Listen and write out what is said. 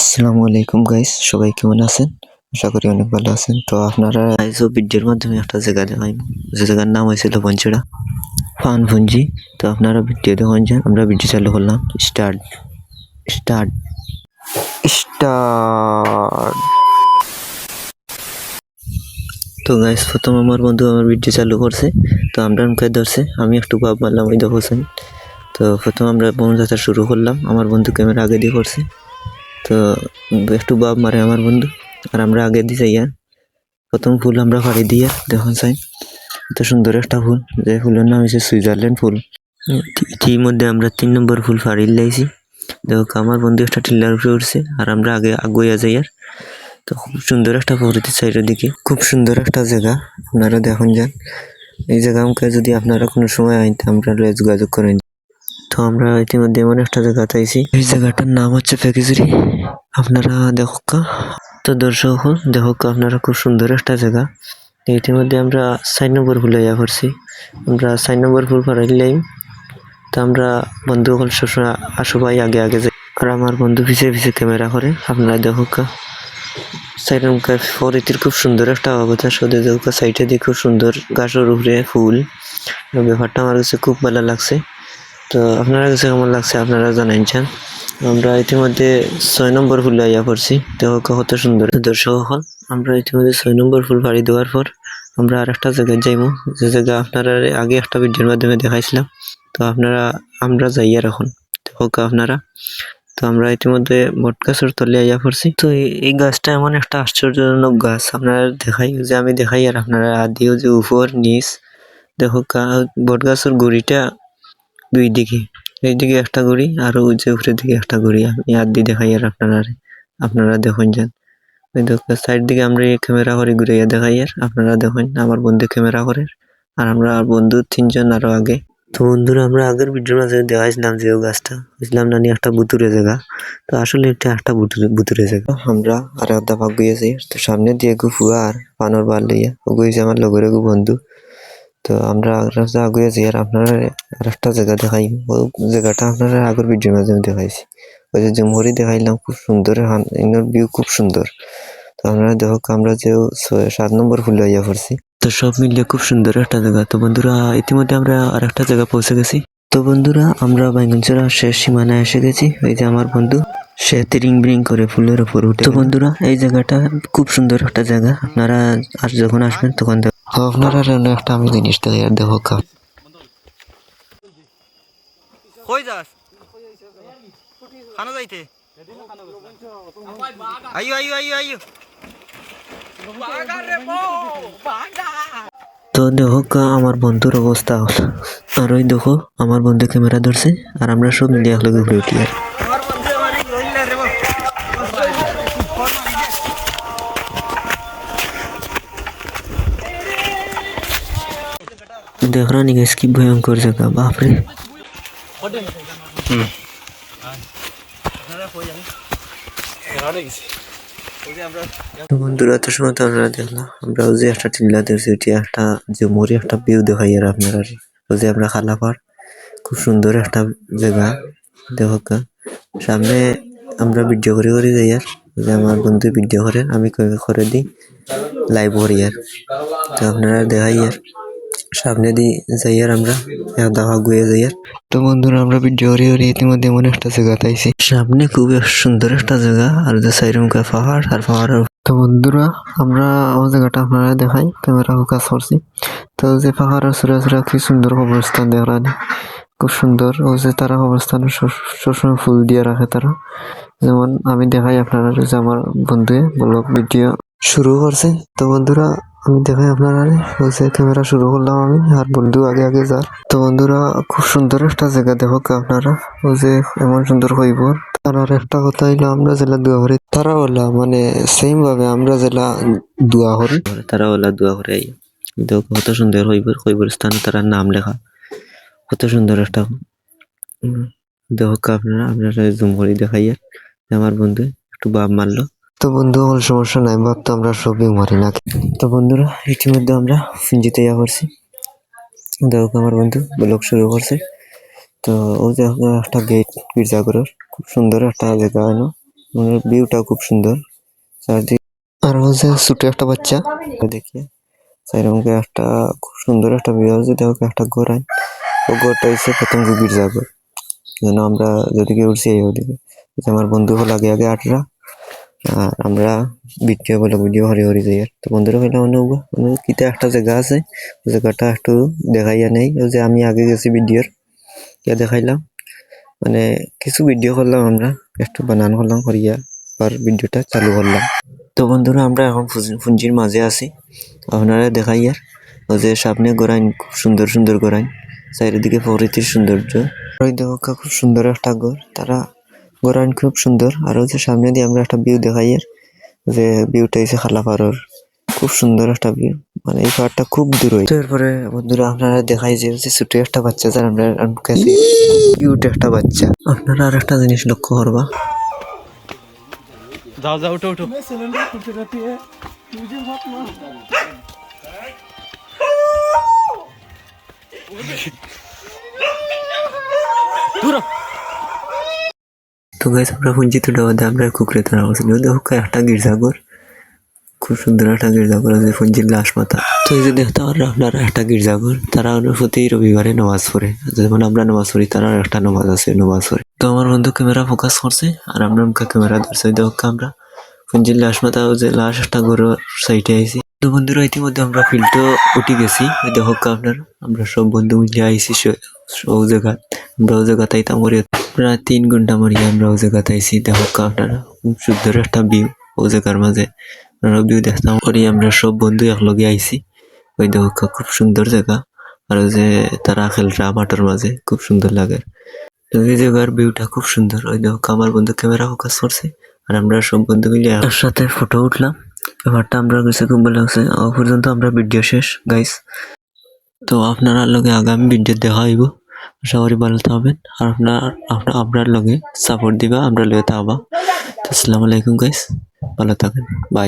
আসসালামু আলাইকুম গাইস, সবাই কেমন আছেন? আশা করি অনেক ভালো আছেন। তো আপনারা আইসো ভিডিওর মাধ্যমে একটা জায়গা দেখাই, যে জায়গার নাম হয়েছিল বঞ্চড়া ফানভুঞ্জি। তো আপনারা ভিডিও দেখুন যান, আমরা ভিডিও চালু করলাম। Start start start. তো গাইস, প্রথম আমার বন্ধু আমার ভিডিও চালু করছে, তো আমরা মুখে ধরছে, আমি একটু ভাব মারলাম, ওই দেখছেন। তো প্রথম আমরা বনযাত্রা শুরু করলাম, আমার বন্ধু ক্যামেরা আগে দিয়ে করছে। তো একটু বাপ মারে আমার বন্ধু, আর আমরা আগে দিয়ে যাইয়া প্রথম ফুল আমরা ফাড়ি দিয়া দেখুন চাই, এত সুন্দর একটা ফুল, যে ফুলের নাম হচ্ছে সুইজারল্যান্ড ফুল। ইতিমধ্যে আমরা 3 নম্বর ফুল ফাড়ি লাইছি। দেখো আমার বন্ধু একটা টিল্লার উপরে উঠছে, আর আমরা আগে আগুয়া যাই। আর তো খুব সুন্দর একটা প্রকৃতির সাইডের দিকে, খুব সুন্দর একটা জায়গা, আপনারা দেখুন যান। এই জায়গা আমাকে যদি আপনারা কোনো সময় আইনতে আমরা যোগাযোগ করেন। তো আমরা ইতিমধ্যে এমন একটা জায়গা পাইছি, এই জায়গাটার নাম হচ্ছে ফেকিজুরি। আপনারা দেখো। তো দর্শক দেখো, আপনারা খুব সুন্দর একটা জায়গা। ইতিমধ্যে আমরা 4 নম্বর ফুল ইয়া করছি, আমরা 4 নম্বর ফুল ফারাইলাম। তো আমরা বন্ধু সকল সবসময় আসো ভাই আগে আগে যাই, আর আমার বন্ধু পিছিয়ে পিছিয়ে ক্যামেরা করে। আপনারা দেখো ফরিতির খুব সুন্দর একটা অবস্থা, সদে দেখো সাইডে দিয়ে খুব সুন্দর গাছের উপরে ফুল। ব্যাপারটা আমার কাছে খুব ভালো লাগছে। তো আপনারা কাছে কেমন লাগছে আপনারা জানাই চান। আমরা ইতিমধ্যে 6 নম্বর ফুল ইয়া করছি, দেখো কত সুন্দর। দর্শক হল, আমরা ইতিমধ্যে 6 নম্বর ফুল ফাড়ি দেওয়ার পর আমরা আর একটা জায়গায় যাইমু, যে জায়গা আপনারা আগে একটা ভিডিওর মাধ্যমে দেখাইছিলাম। তো আমরা যাই আর এখন দেখো আপনারা। তো আমরা ইতিমধ্যে বট গাছের তলে আইয়া পড়ছি। তো এই গাছটা এমন একটা আশ্চর্যজনক গাছ, আপনারা দেখাই যে আমি দেখাই, আর আপনারা আদিও যে উপর নিচ দেখো। বট গাছের গুড়িটা দুই দিকে, এইদিকে একটা গুড়ি আর ওই যে উপরের দিকে একটা গুড়ি, আমি আর দিয়ে দেখাই। আর আপনারা দেখুন যান, ওই দেখো সাইড দিকে আমরা ক্যামেরা করে ঘুরাইয়া দেখাই। আর আপনারা দেখুন, আমার বন্ধু ক্যামেরা করে, আর আমরা বন্ধু 3 জন আরো আগে। তো বন্ধুরা, আমরা আগের ভিডিওর মাঝে দেখাইছিলাম যে ও গাছটা বুঝলাম না একটা ভুতুরে জায়গা। তো আসলে এটা একটা ভুতুরে জায়গা। আমরা আর একটা ভাগ গিয়েছি, তো সামনে দিয়ে গুফুয়া আর পানোর বাল লইয়া ও গিয়েছে আমার লগের বন্ধু। তো আমরা আগুয়ে যাই, আর আপনারা আর একটা জায়গা দেখাই। ওই জায়গাটা আপনারা আগের ভিডিওর মাধ্যমে দেখাইছি, ওই যে জমহরি দেখাইলাম, খুব সুন্দর ভিউ, খুব সুন্দর। তো আপনারা দেখো, আমরা যে 7 নম্বর ফুলে ইয়া করছি। তো সব মিলিয়ে খুব সুন্দর একটা জায়গা। তো বন্ধুরা, ইতিমধ্যে আমরা আর একটা জায়গা পৌঁছে গেছি। তো বন্ধুরা, আমরা বাইগঞ্চরা শেষ সীমানায় এসে গেছি। এই যে আমার বন্ধু, সে তিরিং বিরিং করে ফুলের উপর উঠে। তো বন্ধুরা, এই জায়গাটা খুব সুন্দর একটা জায়গা, আপনারা আর যখন আসবেন তখন আপনারা একটা আমি জিনিসটা দেখো। কই যাস খানা যাইতে আইও আইও আইও আইও। তো দেখো আমার বন্ধুর অবস্থা, আর ওই দেখো আমার বন্ধু ক্যামেরা ধরছে, আর আমরা সব মিলিয়ে একলগে ঘুরে উঠি। আর দেখ রানি গাইস, কি ভয়ঙ্কর জায়গা, বাপরে। তো বন্ধুরা, এত সময় তো আপনারা দেখলাম, আমরা ওই যে একটা টিল্লা দেখছি, ওইটি একটা যে মরি একটা ভিউ দেখাই। আর আপনারা ওই যে আমরা খালাপাড়, খুব সুন্দর একটা জায়গা দেখো। সামনে আমরা ভিডিও করে করে যাই, আর যে আমার বন্ধু ভিডিও করে, আমি করে দিই লাইভ করি। আর তো আপনারা দেখাই, আর সামনে দিয়ে যাই, আর আমরা দাওয়া গুয়ে যাই। আর তো বন্ধুরা, আমরা ভিডিও করে ইতিমধ্যে এমন একটা জায়গা পাইছি, সামনে খুব সুন্দর একটা জায়গা, আর যে সাইড মুখে পাহাড়, আর পাহাড়ের। তো বন্ধুরা, আমরা ওই জায়গাটা আপনারা দেখাই, ক্যামেরা ফোকাস করছি। তো যে পাহাড়ের সুরা সুরা কি সুন্দর অবস্থান দেখলানি, খুব সুন্দর। ওই যে তারা অবস্থান সবসময় ফুল দিয়ে রাখে তারা, যেমন আমি দেখাই আপনারা যে আমার বন্ধুয়ে ব্লগ ভিডিও শুরু করছে। তো বন্ধুরা, আমি দেখাই আপনারা, ওই যে ক্যামেরা শুরু করলাম আমি, আর বন্ধু আগে আগে যার। তো বন্ধুরা, খুব সুন্দর একটা জায়গা দেখো আপনারা, ওই যে এমন সুন্দর হইব। আর একটা কথা হইলো, আমরা জেলা দোয়া করি, তারা হলা মানে সেম ভাবে আমরা জেলা দোয়া করি, তারা হলা দোয়া করে। দেখো কত সুন্দর হইব স্থানে তারা নাম লেখা, কত সুন্দর একটা। দেখো আপনারা, আপনারা জুম করে দেখাই। আর আমার বন্ধু একটু বাপ মারলো। তো বন্ধু, কোনো সমস্যা নাই, বাপ তো আমরা সবই মারি না। তো বন্ধুরা, ইতিমধ্যে আমরা ফিঞ্জিতে ইয়া করছি। দেখো আমার বন্ধু ব্লগ শুরু করছে। তো ওই যে একটা গেট, গির্জাঘরের খুব সুন্দর একটা জায়গা, ভিউটা খুব সুন্দর চারদিক। আর হচ্ছে ছোট একটা বাচ্চা দেখি সাইরমকে একটা খুব সুন্দর একটা ভিউ আছে, দেখো একটা ঘোরায় ও ঘরটা হচ্ছে প্রথম গির্জা ঘর, যেন আমরা যেদিকে উঠছি এই ওদিকে আমার বন্ধু হল আগে আগে আটরা, আর আমরা ভিডিও হরি হরি যাই। আর তো বন্ধুরা হইলাম কিতে একটা জায়গা আছে, ওই জায়গাটা একটু দেখাইয়া নেই, ওই যে আমি আগে গেছি ভিডিওর দেখাইলাম, মানে কিছু ভিডিও করলাম আমরা, একটু বানান করলাম করিয়া আর ভিডিওটা চালু করলাম। তো বন্ধুরা আমরা এখন ফুঞ্জির মাঝে আছি, আপনারা দেখাই আর ওই যে সামনে গোরাইন খুব সুন্দর সুন্দর গোরাইন, চারিদিকে প্রকৃতির সৌন্দর্য, ওই দেখো খুব সুন্দর একটা ঘর, তারা গোরাইন খুব সুন্দর। আর ওই যে সামনে দিয়ে আমরা একটা ভিউ দেখাই আর যে ভিউটা হচ্ছে খালাপাড়ার, খুব সুন্দর একটা ভিউ, মানে এই পাহাড়টা খুব দূর হয়েছে। এরপরে বন্ধুরা আপনারা দেখাই যে ছোট একটা বাচ্চা, যার আমরা কাছে কিউট একটা বাচ্চা। আপনারা আর একটা জিনিস লক্ষ্য করবা, যাও যাও উঠো উঠো। তো গাইস আমরা ফুঞ্জি তো ডাবাতে আমরা কুকুরে তো নাম ছিল, দেখো একটা গির্জাঘর, খুব সুন্দর একটা গির্জাঘর আছে ফুঞ্জির লাশ মাথা। তো এই যে দেখতে পারেন আপনারা একটা গির্জাঘর, তারা প্রতি রবিবারে নামাজ পড়ে, যেমন আমরা নামাজ পড়ি তারা একটা নামাজ আছে নামাজ পড়ে। তো আমার বন্ধু ক্যামেরা ফোকাস করছে আর আমরা ক্যামেরা ধরছে, দেখো আমরা ফুঞ্জির লাশ মাথা, যে লাশ একটা ঘরের সাইডে আইছি। তো বন্ধুরা ইতিমধ্যে আমরা ফিল্ডও উঠে গেছি, দেখো আপনার আমরা সব বন্ধু মিলে আইছি ও জায়গা, আমরা ও জায়গা তাইতাম করি প্রায় 3 ঘন্টা মরিয়া আমরা ও জায়গা তাইছি। দেখো আপনারা খুব সুন্দর একটা ভিউ ও জায়গার মাঝে, ভিউ দেখতাম করি আমরা সব বন্ধু একলগে আইছি। ওই দেখো খুব সুন্দর জায়গা, আর ওই যে তারা খেলরা মাঠের মাঝে খুব সুন্দর লাগে। তো এই জায়গার ভিউটা খুব সুন্দর, ওই দেখো আমার বন্ধু ক্যামেরা ফোকাস করছে আর আমরা সব বন্ধু মিলে একসাথে ফটো উঠলাম। ব্যাপারটা আমরা কাছে খুব ভালো লাগছে। পর্যন্ত আমরা ভিডিও শেষ গাইস, তো আপনারা লগে আগামী ভিডিও দেখা হইব, আশা করি ভালো থাকবেন আর আপনার লগে সাপোর্ট দিবা, আমরা লগে থাকবা। আসসালামু আলাইকুম গাইস, ভালো থাকেন, বাই।